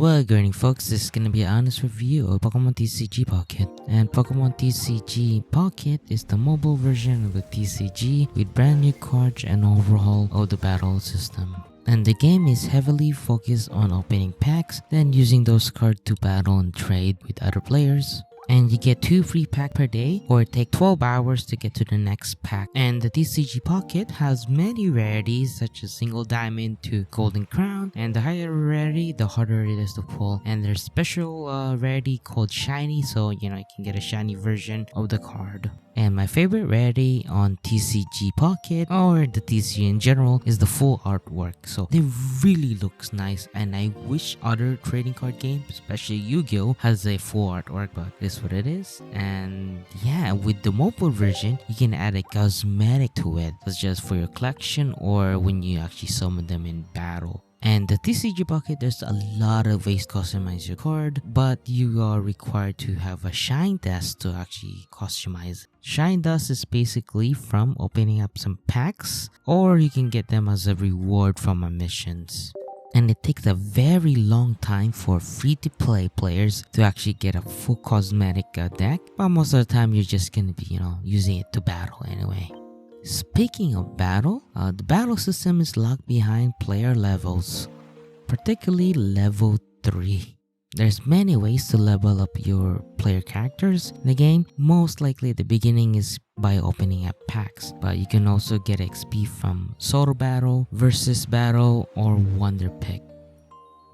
Well, good evening folks, this is gonna be an honest review of Pokémon TCG Pocket. And Pokémon TCG Pocket is the mobile version of the TCG with brand new cards and overhaul of the battle system. And the game is heavily focused on opening packs, then using those cards to battle and trade with other players. And you get 2 free packs per day, or take 12 hours to get to the next pack. And the TCG Pocket has many rarities such as single diamond to golden crown, and the higher rarity the harder it is to pull. And there's special rarity called shiny, so you can get a shiny version of the card. And my favorite rarity on TCG Pocket, or the TCG in general, is the full artwork. So it really looks nice, and I wish other trading card games, especially Yu-Gi-Oh, has a full artwork, but this is what it is. And yeah, with the mobile version, you can add a cosmetic to it, such as for your collection or when you actually summon them in battle. And the TCG Pocket, there's a lot of ways to customize your card, but you are required to have a Shine Dust to actually customize. Shine Dust is basically from opening up some packs, or you can get them as a reward from our missions. And it takes a very long time for free-to-play players to actually get a full cosmetic deck, but most of the time you're just gonna be, using it to battle anyway. Speaking of battle, the battle system is locked behind player levels, particularly level 3. There's many ways to level up your player characters in the game. Most likely the beginning is by opening up packs, but you can also get XP from solo battle, versus battle, or wonder pick.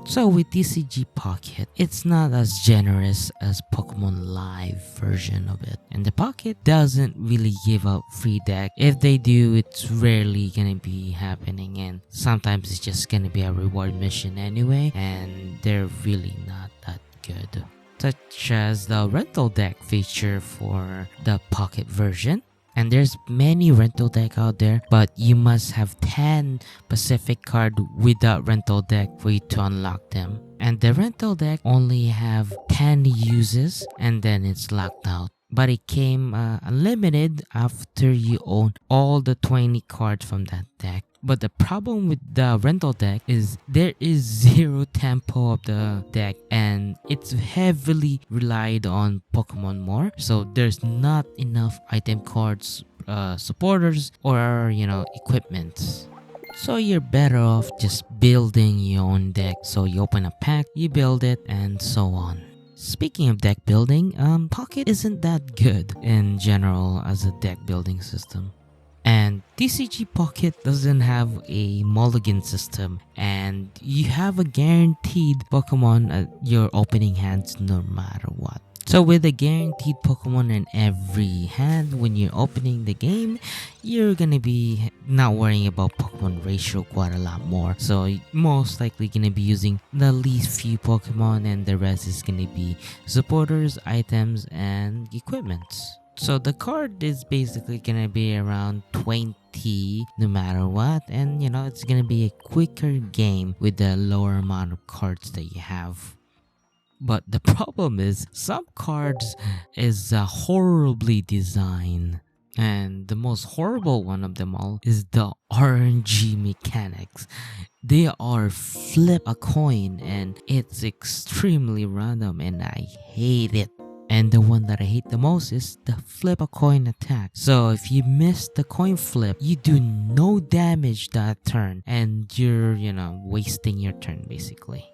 So with TCG Pocket, it's not as generous as Pokemon Live version of it. And the Pocket doesn't really give out free deck. If they do, it's rarely gonna be happening, and sometimes it's just gonna be a reward mission anyway, and they're really not that good. Such as the rental deck feature for the Pocket version. And there's many rental deck out there, but you must have 10 Pacific card without rental deck for you to unlock them. And the rental deck only have 10 uses, and then it's locked out. But it came unlimited after you own all the 20 cards from that deck. But the problem with the rental deck is there is zero tempo of the deck, and it's heavily relied on Pokemon more. So there's not enough item cards, supporters, or equipment. So you're better off just building your own deck. So you open a pack, you build it, and so on. Speaking of deck building, Pocket isn't that good in general as a deck building system. And TCG Pocket doesn't have a mulligan system, and you have a guaranteed Pokemon at your opening hands no matter what. So with a guaranteed Pokemon in every hand when you're opening the game, you're gonna be not worrying about Pokemon ratio quite a lot more. So most likely gonna be using the least few Pokemon, and the rest is gonna be supporters, items, and equipment. So the card is basically gonna be around 20 no matter what, and it's gonna be a quicker game with the lower amount of cards that you have. But the problem is some cards is horribly designed, and the most horrible one of them all is the RNG mechanics. They are flip a coin, and it's extremely random, and I hate it. And the one that I hate the most is the flip a coin attack. So if you miss the coin flip, you do no damage that turn, and you're wasting your turn basically.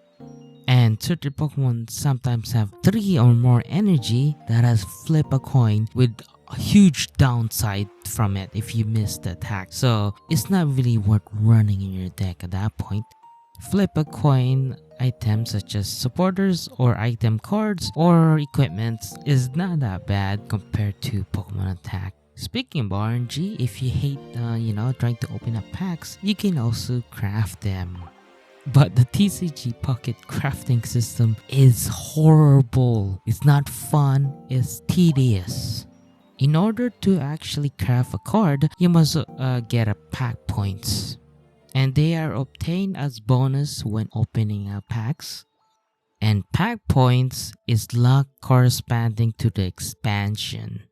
And certain Pokemon sometimes have 3 or more energy that has flip a coin with a huge downside from it if you miss the attack. So it's not really worth running in your deck at that point. Flip a coin items such as supporters or item cards or equipment is not that bad compared to Pokemon attack. Speaking of RNG, if you hate trying to open up packs, you can also craft them. But the TCG Pocket crafting system is horrible. It's not fun, it's tedious. In order to actually craft a card, you must get a pack points. And they are obtained as bonus when opening up packs. And pack points is luck corresponding to the expansion.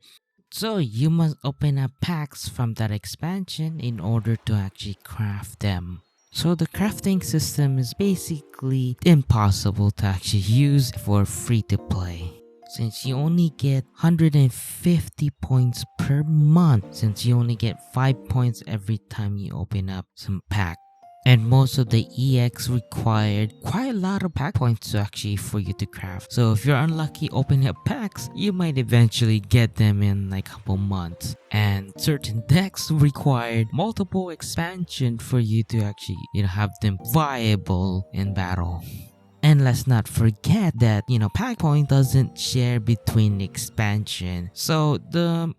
So you must open up packs from that expansion in order to actually craft them. So the crafting system is basically impossible to actually use for free to play, since you only get 150 points per month, since you only get 5 points every time you open up some pack. And most of the EX required quite a lot of pack points to actually for you to craft. So if you're unlucky opening up packs, you might eventually get them in like a couple months. And certain decks required multiple expansion for you to actually, have them viable in battle. And let's not forget that, pack point doesn't share between expansion. So the,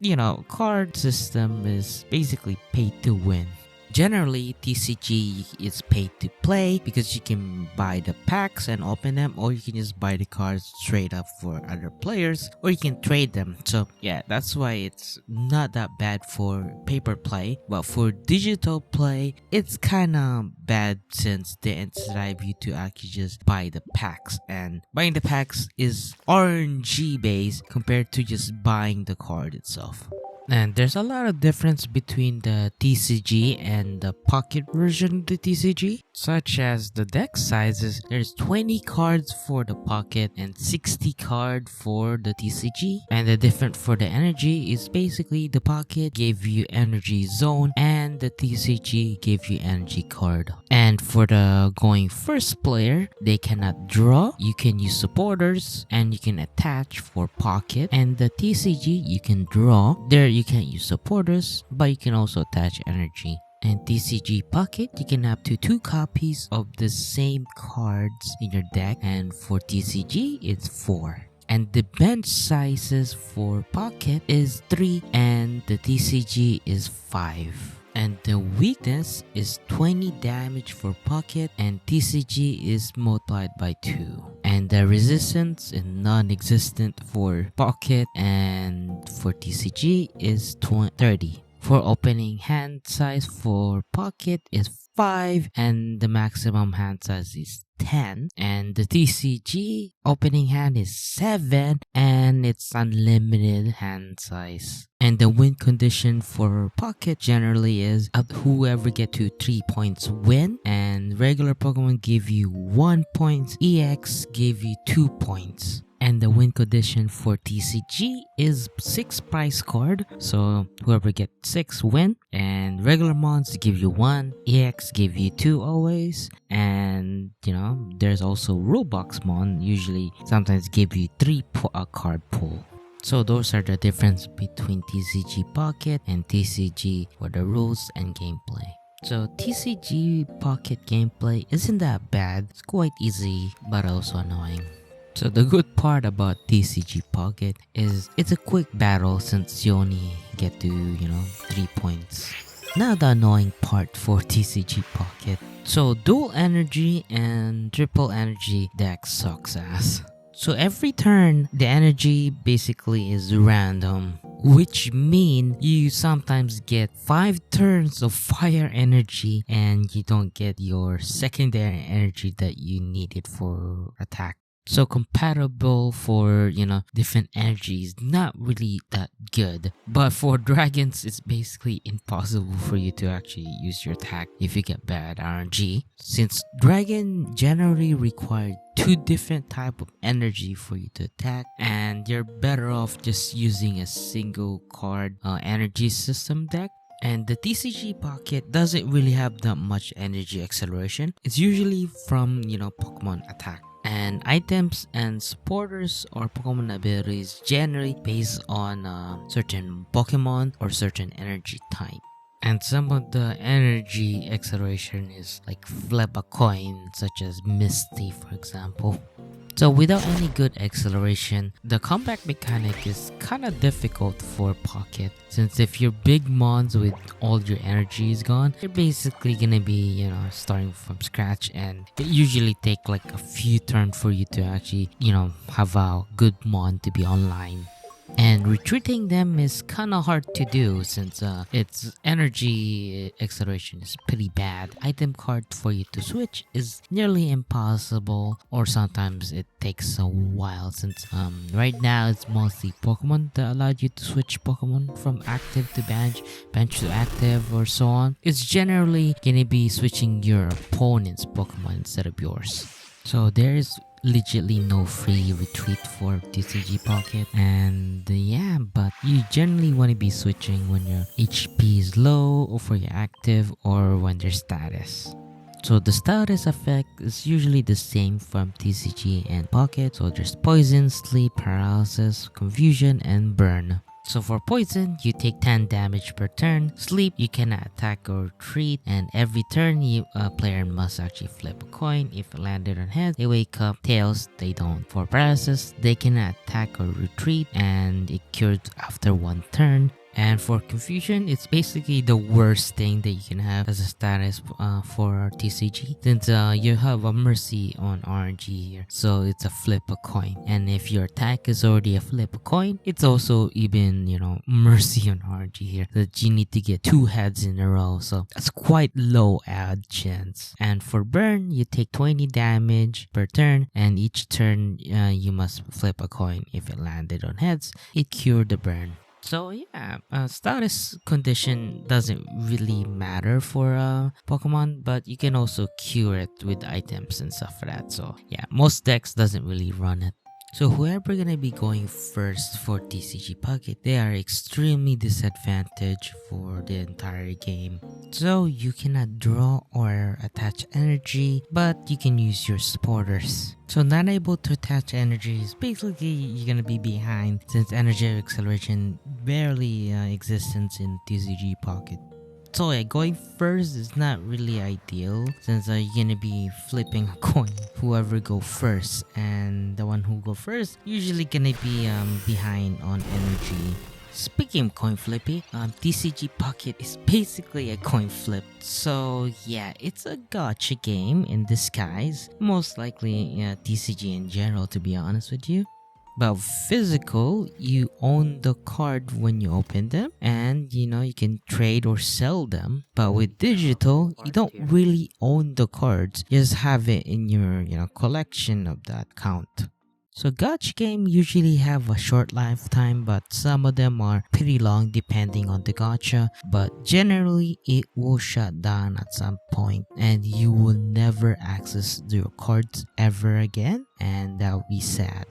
card system is basically pay to win. Generally, TCG is paid to play because you can buy the packs and open them, or you can just buy the cards straight up for other players, or you can trade them. So yeah, that's why it's not that bad for paper play, but for digital play, it's kinda bad since they incentivize you to actually just buy the packs, and buying the packs is RNG based compared to just buying the card itself. And there's a lot of difference between the TCG and the pocket version of the TCG, such as the deck sizes. There's 20 cards for the pocket and 60 cards for the TCG. And the difference for the energy is basically the pocket gave you energy zone and the TCG gave you energy card. And for the going first player, they cannot draw. You can use supporters and you can attach for pocket. And the TCG, you can draw. There you can't use supporters, but you can also attach energy. And TCG Pocket, you can have to 2 copies of the same cards in your deck, and for TCG, it's 4. And the bench sizes for Pocket is 3 and the TCG is 5. And the weakness is 20 damage for Pocket and TCG is multiplied by 2. And the resistance is non-existent for Pocket and for TCG is 30. For opening hand size for Pocket is 5 and the maximum hand size is 10, and the TCG opening hand is 7 and it's unlimited hand size. And the win condition for Pocket generally is whoever get to 3 points win, and regular Pokemon give you 1 point, EX give you 2 points. And the win condition for TCG is 6 prize card, so whoever gets 6 win. And regular mons give you 1, EX give you 2 always. And there's also Robux mon usually sometimes give you 3 card pull. So those are the difference between TCG Pocket and TCG for the rules and gameplay. So TCG Pocket gameplay isn't that bad, it's quite easy but also annoying. So the good part about TCG Pocket is it's a quick battle since you only get to, 3 points. Now the annoying part for TCG Pocket. So dual energy and triple energy deck sucks ass. So every turn, the energy basically is random, which mean you sometimes get 5 turns of fire energy and you don't get your secondary energy that you needed for attack. So compatible for, different energies, not really that good. But for dragons, it's basically impossible for you to actually use your attack if you get bad RNG. Since dragon generally require 2 different type of energy for you to attack, and you're better off just using a single card energy system deck. And the TCG Pocket doesn't really have that much energy acceleration. It's usually from, Pokemon attack. And items and supporters or Pokemon abilities generally based on certain Pokemon or certain energy type. And some of the energy acceleration is like flip a coin, such as Misty for example. So without any good acceleration, the comeback mechanic is kinda difficult for Pocket, since if your big mons with all your energy is gone, you're basically gonna be, starting from scratch, and it usually take like a few turns for you to actually, have a good mon to be online. And retreating them is kinda hard to do since its energy acceleration is pretty bad. Item card for you to switch is nearly impossible, or sometimes it takes a while since right now it's mostly Pokemon that allow you to switch Pokemon from active to bench, bench to active, or so on. It's generally gonna be switching your opponent's Pokemon instead of yours. So there is legitly no free retreat for TCG Pocket, and yeah, but you generally want to be switching when your HP is low, or for your active, or when their status. So the status effect is usually the same from TCG and Pocket. So there's poison, sleep, paralysis, confusion, and burn. So for poison, you take 10 damage per turn. Sleep, you cannot attack or retreat, and every turn player must actually flip a coin. If it landed on heads, they wake up. Tails, they don't. For paralysis, they cannot attack or retreat, and it cures after one turn. And for confusion, it's basically the worst thing that you can have as a status for TCG, since you have a mercy on RNG here, so it's a flip a coin. And if your attack is already a flip a coin, it's also even, mercy on RNG here, that you need to get 2 heads in a row, so that's quite low add chance. And for burn, you take 20 damage per turn, and each turn you must flip a coin. If it landed on heads, it cured the burn. So yeah, status condition doesn't really matter for Pokemon, but you can also cure it with items and stuff for that. So yeah, most decks doesn't really run it. So whoever gonna be going first for TCG Pocket, they are extremely disadvantaged for the entire game. So you cannot draw or attach energy, but you can use your supporters. So not able to attach energy is basically you're gonna be behind, since energy acceleration barely exists in TCG Pocket. So yeah, going first is not really ideal, since you're gonna be flipping a coin, whoever go first, and the one who go first usually gonna be behind on energy. Speaking of coin flipping, TCG Pocket is basically a coin flip. So yeah, it's a gacha game in disguise, most likely TCG in general, to be honest with you. But physical, you own the card when you open them, and you can trade or sell them. But with digital, you don't really own the cards, you just have it in your collection of that account. So Gacha Game usually have a short lifetime, but some of them are pretty long depending on the gacha. But generally, it will shut down at some point, and you will never access your cards ever again, and that would be sad.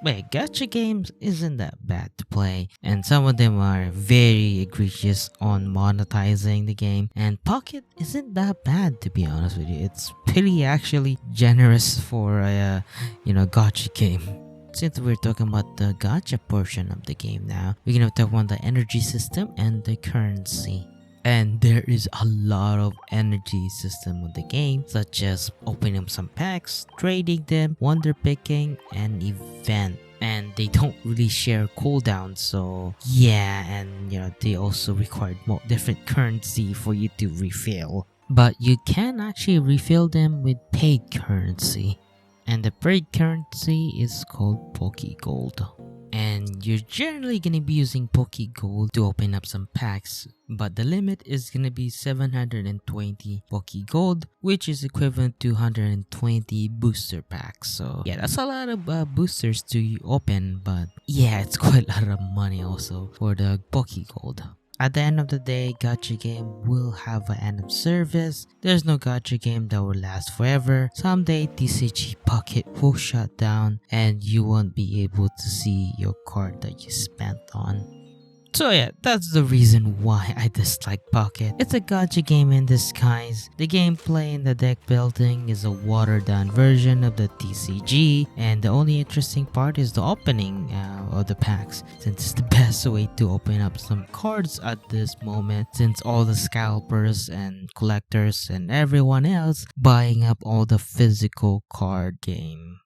But gacha games isn't that bad to play, and some of them are very egregious on monetizing the game, and Pocket isn't that bad, to be honest with you. It's pretty actually generous for a gacha game. Since we're talking about the gacha portion of the game now, we're gonna talk about the energy system and the currency. And there is a lot of energy system of the game, such as opening up some packs, trading them, wonder picking, and event. And they don't really share cooldowns, so yeah, and they also require more different currency for you to refill. But you can actually refill them with paid currency, and the paid currency is called Pokegold. And you're generally gonna be using Pokegold to open up some packs, but the limit is gonna be 720 Pokegold, which is equivalent to 120 booster packs. So yeah, that's a lot of boosters to open, but yeah, it's quite a lot of money also for the Pokegold. At the end of the day, Gacha Game will have an end of service. There's no Gacha Game that will last forever. Someday TCG Pocket will shut down and you won't be able to see your card that you spent on. So yeah, that's the reason why I dislike Pocket. It's a gacha game in disguise. The gameplay and the deck building is a watered down version of the TCG, and the only interesting part is the opening of the packs, since it's the best way to open up some cards at this moment, since all the scalpers and collectors and everyone else buying up all the physical card game.